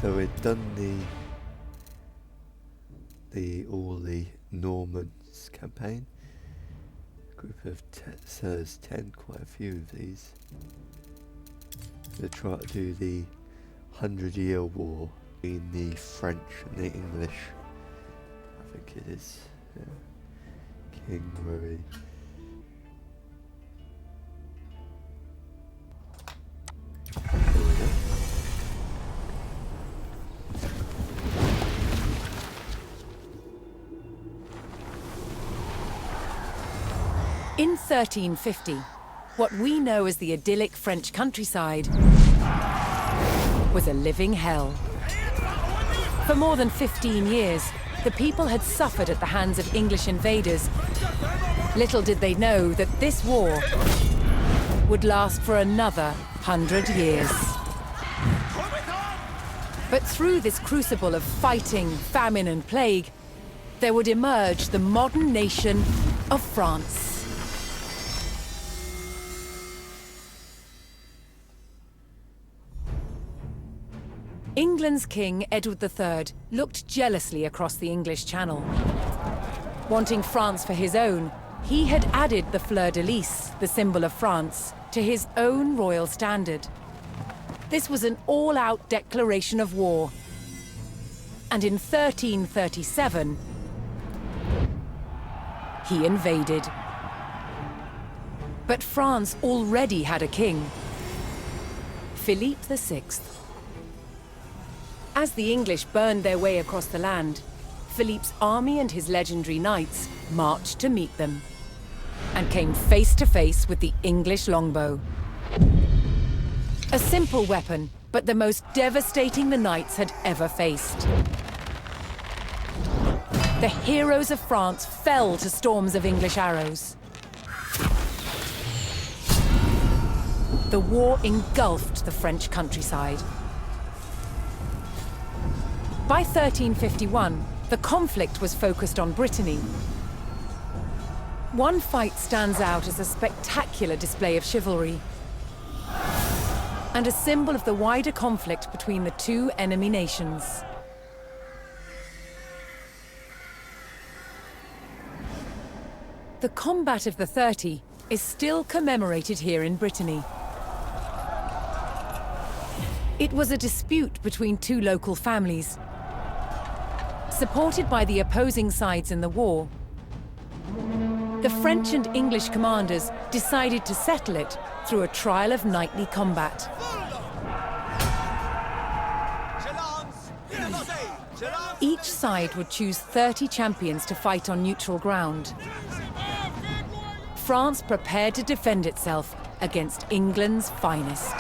So we've done all the Normans campaign. Group of sirs 10, quite a few of these. We'll try to do the 100-Year War between the French and the English. I think it is. Yeah. King Louis. There we go. In 1350, what we know as the idyllic French countryside was a living hell. For more than 15 years, the people had suffered at the hands of English invaders. Little did they know that this war would last for another 100 years. But through this crucible of fighting, famine and plague, there would emerge the modern nation of France. England's King, Edward III, looked jealously across the English Channel. Wanting France for his own, he had added the fleur-de-lis, the symbol of France, to his own royal standard. This was an all-out declaration of war. And in 1337, he invaded. But France already had a king, Philippe VI. As the English burned their way across the land, Philippe's army and his legendary knights marched to meet them and came face to face with the English longbow. A simple weapon, but the most devastating the knights had ever faced. The heroes of France fell to storms of English arrows. The war engulfed the French countryside. By 1351, the conflict was focused on Brittany. One fight stands out as a spectacular display of chivalry and a symbol of the wider conflict between the two enemy nations. The Combat of the 30 is still commemorated here in Brittany. It was a dispute between two local families. Supported by the opposing sides in the war, the French and English commanders decided to settle it through a trial of knightly combat. Each side would choose 30 champions to fight on neutral ground. France prepared to defend itself against England's finest.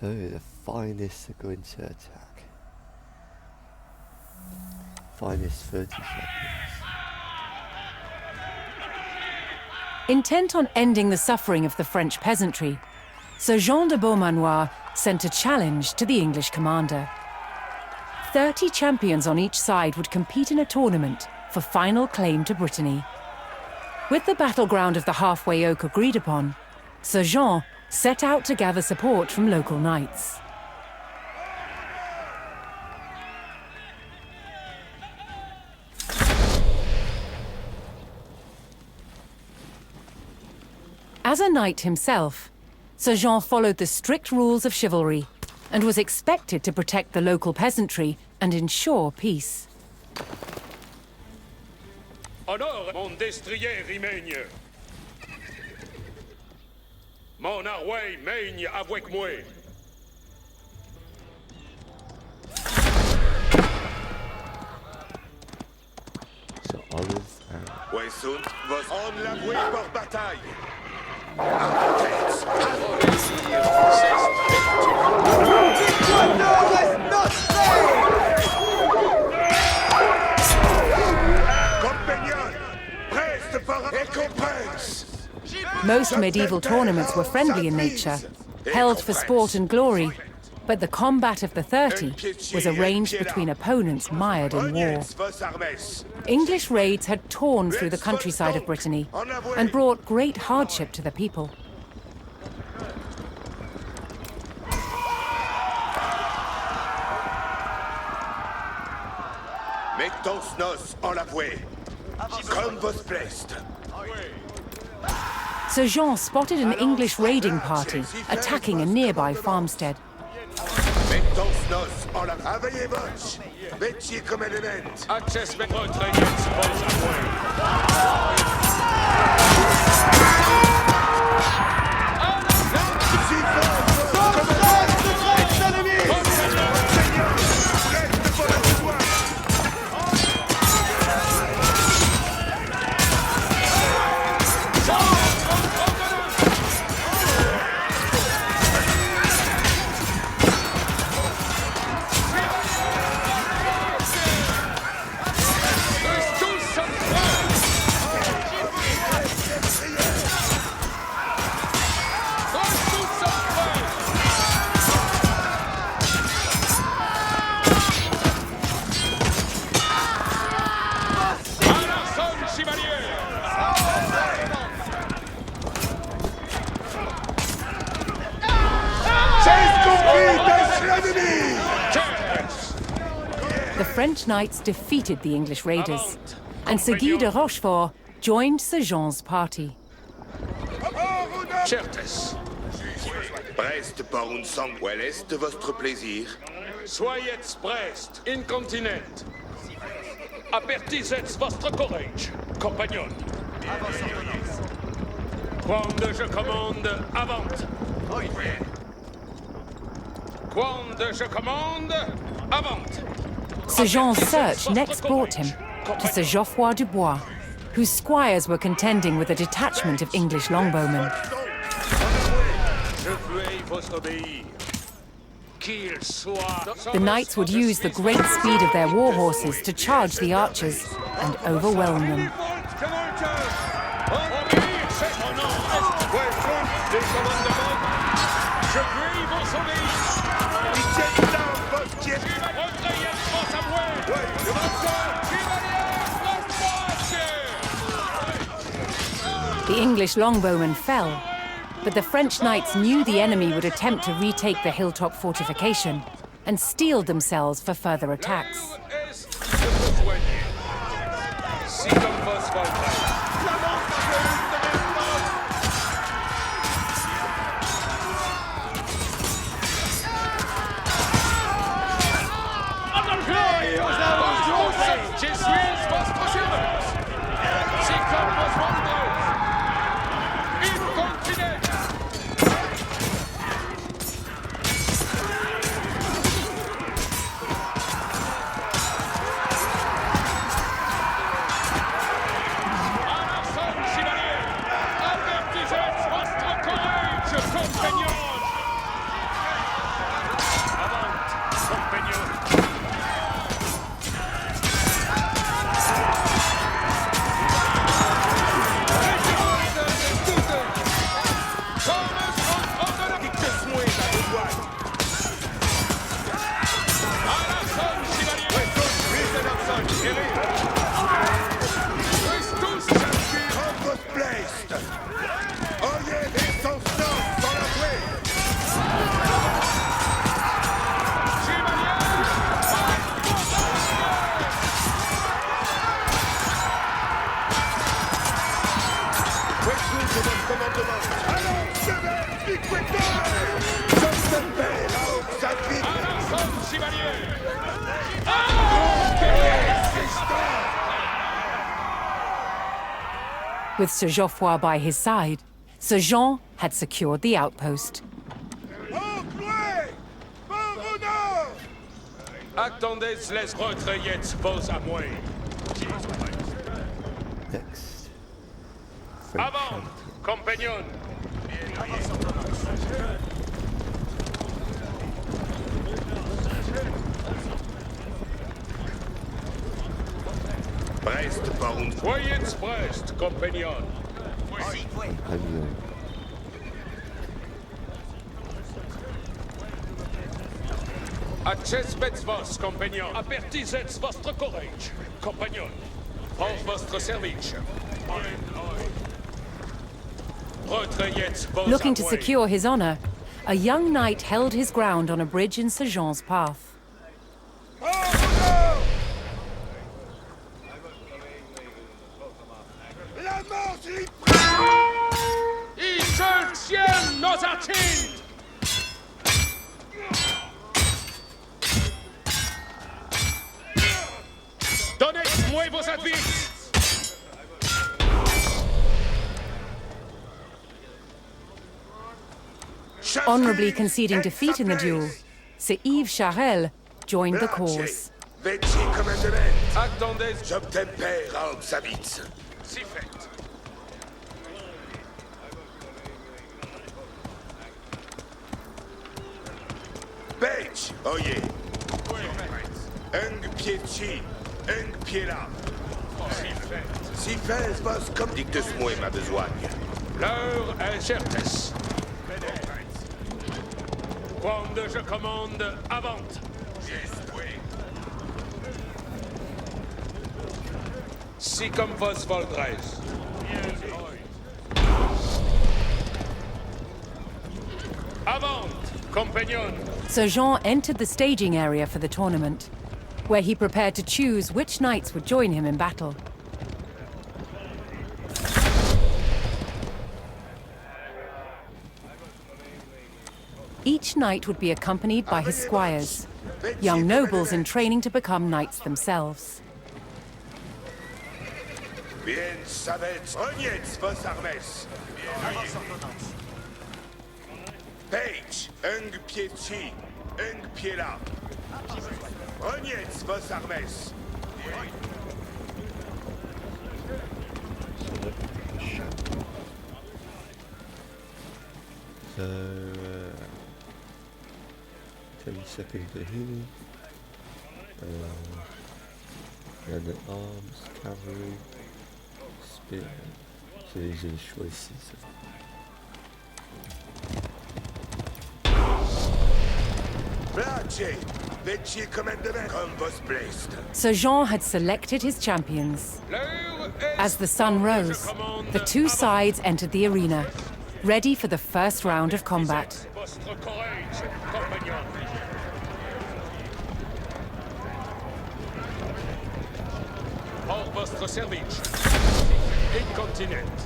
So the finest are going to attack. Finest 30 champions. Intent on ending the suffering of the French peasantry, Sir Jean de Beaumanoir sent a challenge to the English commander. 30 champions on each side would compete in a tournament for final claim to Brittany. With the battleground of the halfway oak agreed upon, Sir Jean set out to gather support from local knights. As a knight himself, Sir Jean followed the strict rules of chivalry and was expected to protect the local peasantry and ensure peace. Honor, mon destrier règne. Mon arway mègne avec moi. So olive and Ouais, sunt vos on la voué pour bataille. Most medieval tournaments were friendly in nature, held for sport and glory, But the combat of the 30 was arranged between opponents mired in war. English raids had torn through the countryside of Brittany and brought great hardship to the people. Mettons nos en la voie, comme vos plaistes. Sir Jean spotted an English raiding party attacking a nearby farmstead. Mettons nos en la Aveillez-vous, métier comme élément. Access votre The French knights defeated the English raiders, and Sir Guy de Rochefort joined Sir Jean's party. Certes. Prest par un sang. Quel est votre plaisir? Soyez prest, incontinent. Apertisez votre courage, compagnon. Quand je commande, avant. Quand je commande, avant. Sir Jean's search next brought him to Sir Geoffroy Dubois, whose squires were contending with a detachment of English longbowmen. The knights would use the great speed of their war horses to charge the archers and overwhelm them. The English longbowmen fell, but the French knights knew the enemy would attempt to retake the hilltop fortification and steeled themselves for further attacks. With Sir Geoffroy by his side, Sir Jean had secured the outpost. Attendez les retraites vos à moi. Next. Avant, compagnon. Prest par un. Soyez prest, compagnon. Acceptez vos, compagnon. Apertisez votre courage, compagnon. Pour votre service. Retrayez vos Looking to avoués. secure his honor, a young knight held his ground on a bridge in Sir Jean's path. Ils se tiennent nos attentes. Donnez-moi vos advices. Honorably conceding defeat in the duel, Sir Yves Charel joined the cause. Veci commandement. Attendez. J'obtempère à Obsavitz. Si fait. Page, oye. Un pied ci, un pied là. Si fait, vos comme dictus-moi ma besogne. L'heure est certesse. Quand je commande, avante. Si comme vos voldrez. Avante, compagnon. Sir Jean entered the staging area for the tournament, where he prepared to choose which knights would join him in battle. Each knight would be accompanied by his squires, young nobles in training to become knights themselves. Bien savez, regnez vos armes. Page, un pied ci, un pied là. Regnez vos armes. So, 10 seconds to healing. And the arms, cavalry, spear. So these are the choices. Place, veci commandement comme vos blessed. Sir Jean had selected his champions. As the sun rose, the two sides entered the arena, ready for the first round of combat. Votre courage, compagnon. Pour votre service. Incontinent.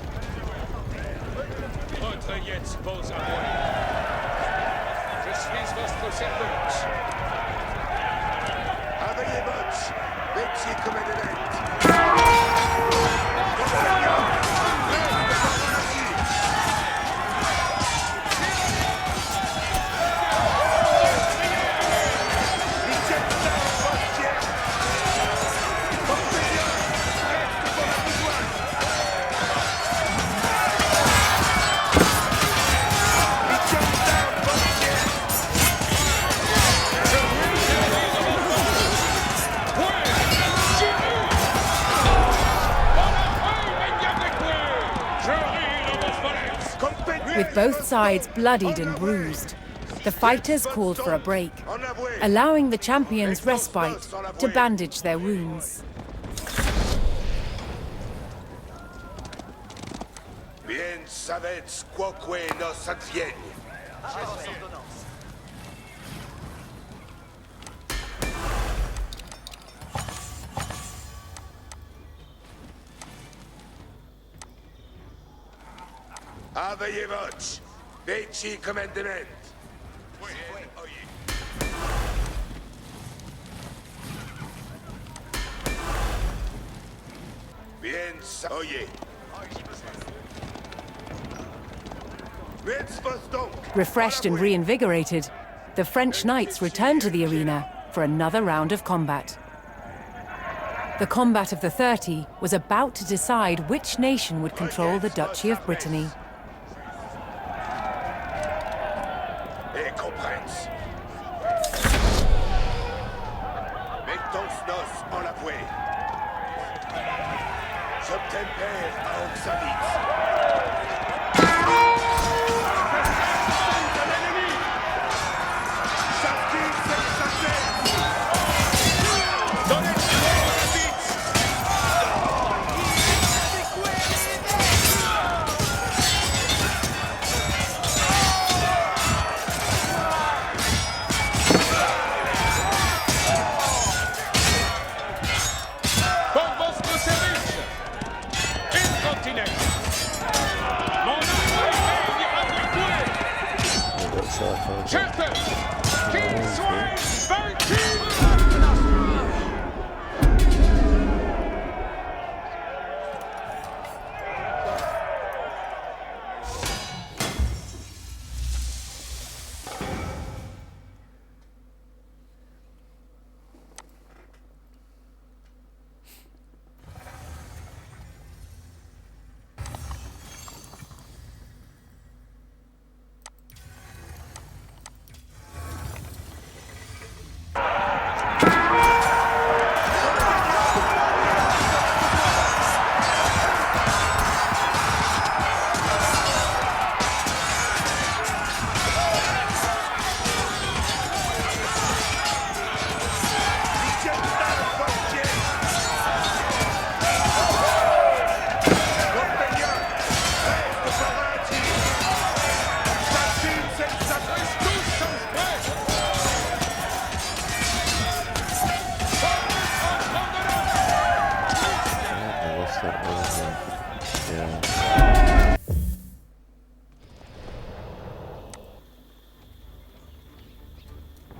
Retrayez vos avoués. Je suis votre servante. Aveillez votre, veci commandement. With both sides bloodied and bruised, the fighters called for a break, allowing the champions respite to bandage their wounds. Bien savez quoque nos advienne. Aveillez votre, veci commandement. Bien oye. Refreshed and reinvigorated, the French knights returned to the arena for another round of combat. The combat of the 30 was about to decide which nation would control the Duchy of Brittany. Et comprens. Mettons-nos en la voie. J'obtempère à Oxavitz. Sortez cette santé! Chapter! King Swain! Vaincu!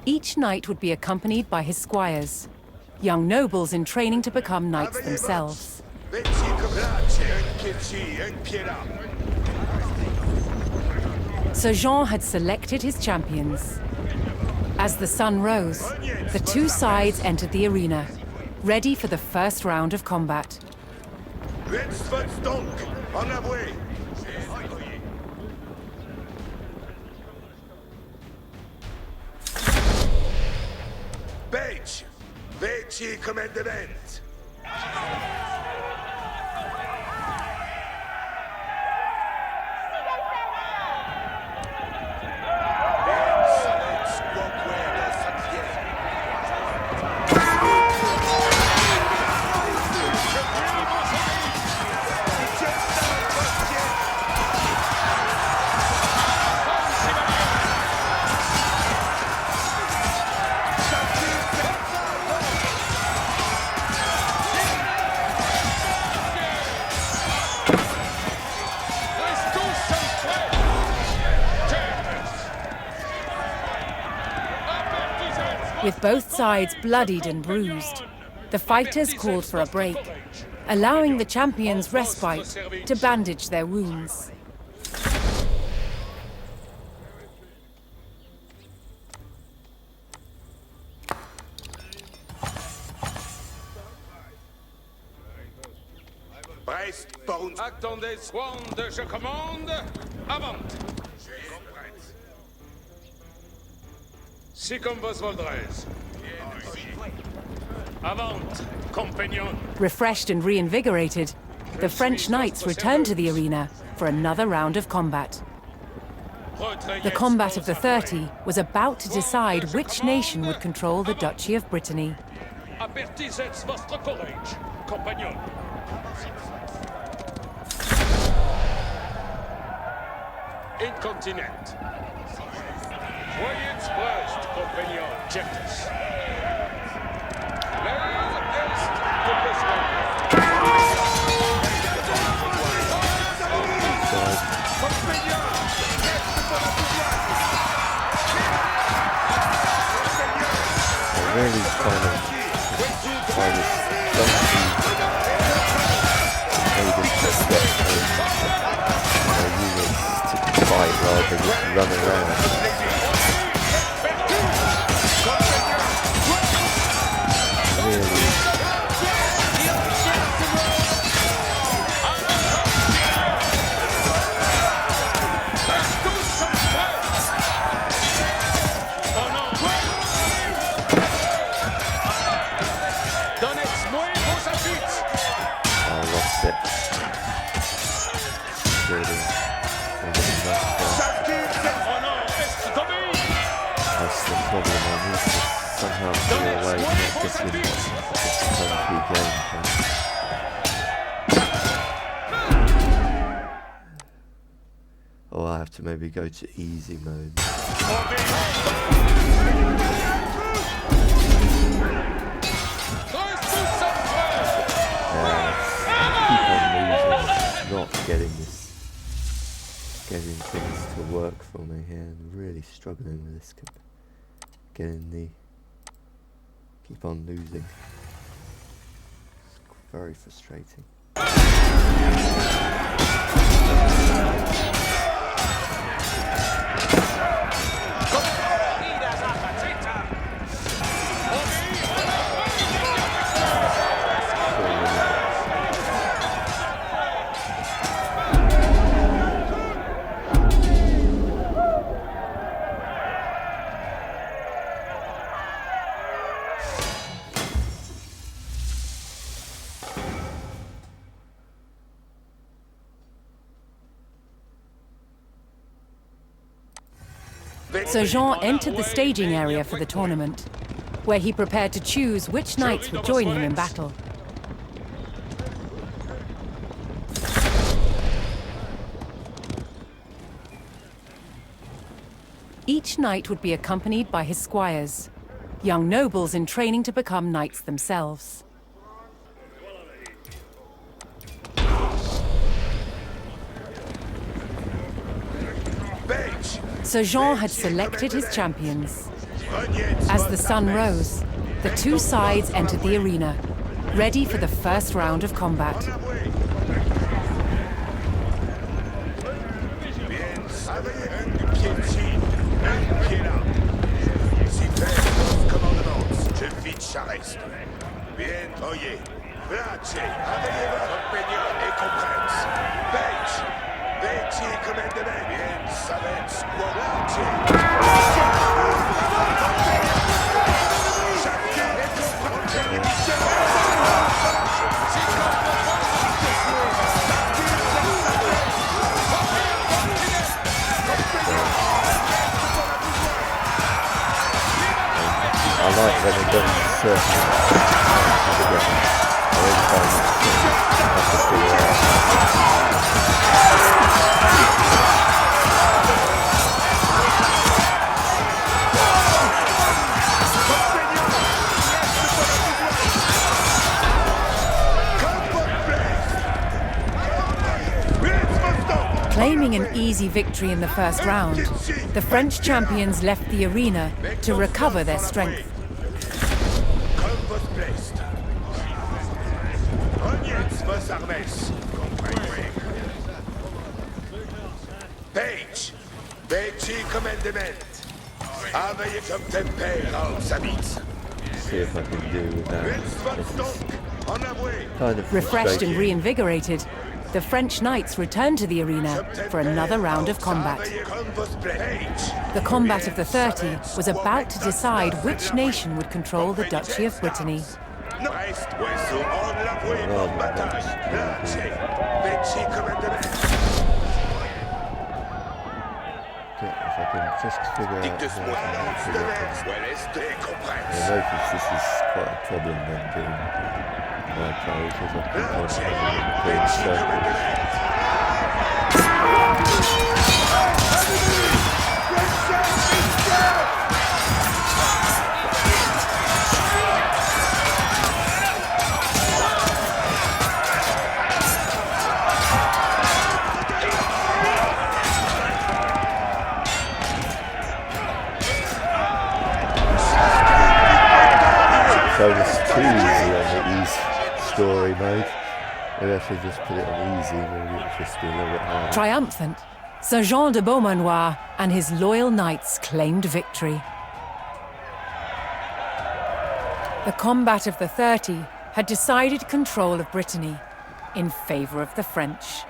Each knight would be accompanied by his squires, young nobles in training to become knights themselves. Sir Jean had selected his champions. As the sun rose, the two sides entered the arena, ready for the first round of combat. Page, veci comandament. With both sides bloodied and bruised, the fighters called for a break, allowing the champions respite to bandage their wounds. Attendez, Swand, je commande. Avant. Si comme vos voldrez. Avant, compagnon. Refreshed and reinvigorated, the French knights returned to the arena for another round of combat. The combat of the 30 was about to decide which nation would control the Duchy of Brittany. Apertisez votre courage, compagnon. Incontinent. Voyez first, compagnon, Jectus. L'heure est de besoin. Compagnon, really kind of find this units to fight rather than just run around. Really. Somehow figure a way to not get in this turnkey game. Or I have to maybe go to easy mode. Keep on losing, not getting this getting things to work for me here and really struggling with this. Keep on losing. It's very frustrating. Sir Jean entered the staging area for the tournament, where he prepared to choose which knights would join him in battle. Each knight would be accompanied by his squires, young nobles in training to become knights themselves. Sir Jean had selected his champions. As the sun rose, the two sides entered the arena, ready for the first round of combat. I like when it doesn't circle. I really find it tough to figure out. Claiming an easy victory in the first round, the French champions left the arena to recover their strength. See if I can do without. Kind of Refreshed and reinvigorated, the French knights returned to the arena for another round of combat. The combat of the 30 was about to decide which nation would control the Duchy of Brittany. If I can just figure out I notice this is quite a problem when doing my pros, as I keep on having circles. So it's too easy on the easy story mode. Maybe I should just put it on easy, maybe it would just be a little bit harder. Triumphant, Sir Jean de Beaumanoir and his loyal knights claimed victory. The combat of the 30 had decided control of Brittany in favour of the French.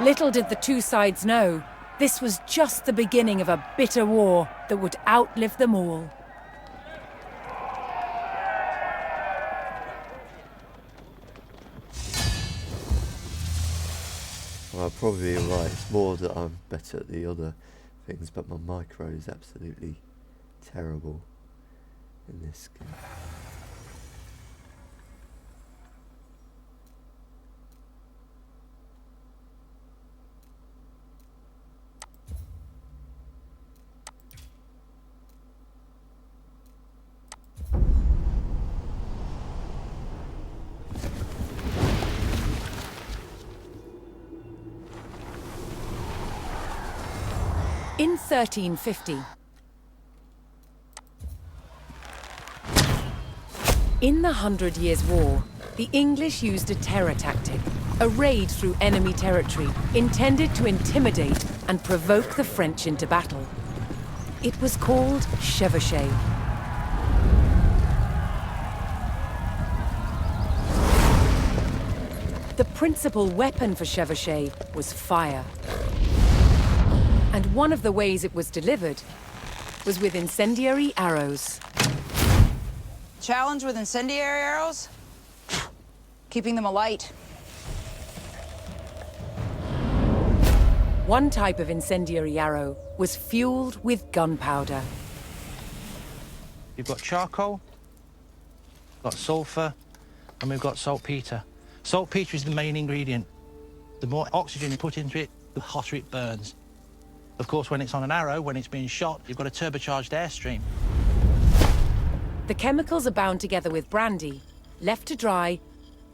Little did the two sides know, this was just the beginning of a bitter war that would outlive them all. Well, probably right. It's more that I'm better at the other things, but my micro is absolutely terrible in this game. In 1350, in the 100 Years' War, the English used a terror tactic, a raid through enemy territory, intended to intimidate and provoke the French into battle. It was called chevauchée. The principal weapon for chevauchée was fire. And one of the ways it was delivered was with incendiary arrows. Challenge with incendiary arrows? Keeping them alight. One type of incendiary arrow was fueled with gunpowder. You've got charcoal, got sulfur, and we've got saltpeter. Saltpeter is the main ingredient. The more oxygen you put into it, the hotter it burns. Of course, when it's on an arrow, when it's being shot, you've got a turbocharged airstream. The chemicals are bound together with brandy, left to dry,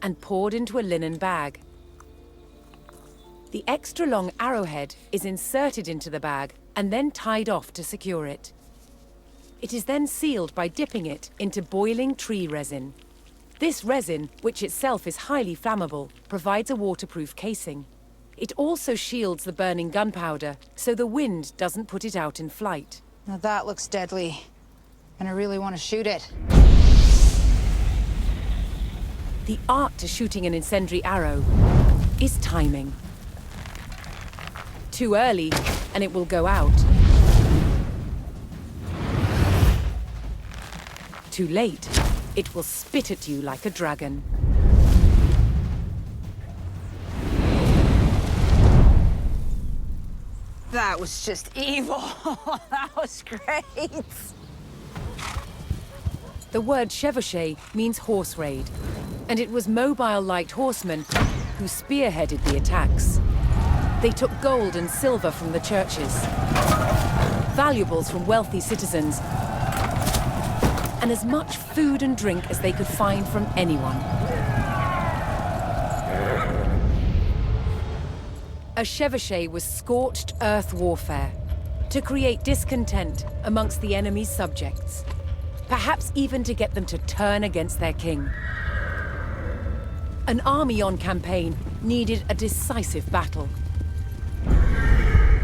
and poured into a linen bag. The extra long arrowhead is inserted into the bag and then tied off to secure it. It is then sealed by dipping it into boiling tree resin. This resin, which itself is highly flammable, provides a waterproof casing. It also shields the burning gunpowder, so the wind doesn't put it out in flight. Now that looks deadly, and I really want to shoot it. The art to shooting an incendiary arrow is timing. Too early, and it will go out. Too late, it will spit at you like a dragon. That was just evil. That was great. The word chevauchée means horse raid, and it was mobile light horsemen who spearheaded the attacks. They took gold and silver from the churches, valuables from wealthy citizens, and as much food and drink as they could find from anyone. A chevauchée was scorched earth warfare to create discontent amongst the enemy's subjects, perhaps even to get them to turn against their king. An army on campaign needed a decisive battle,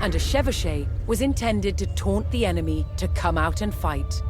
and a chevauchée was intended to taunt the enemy to come out and fight.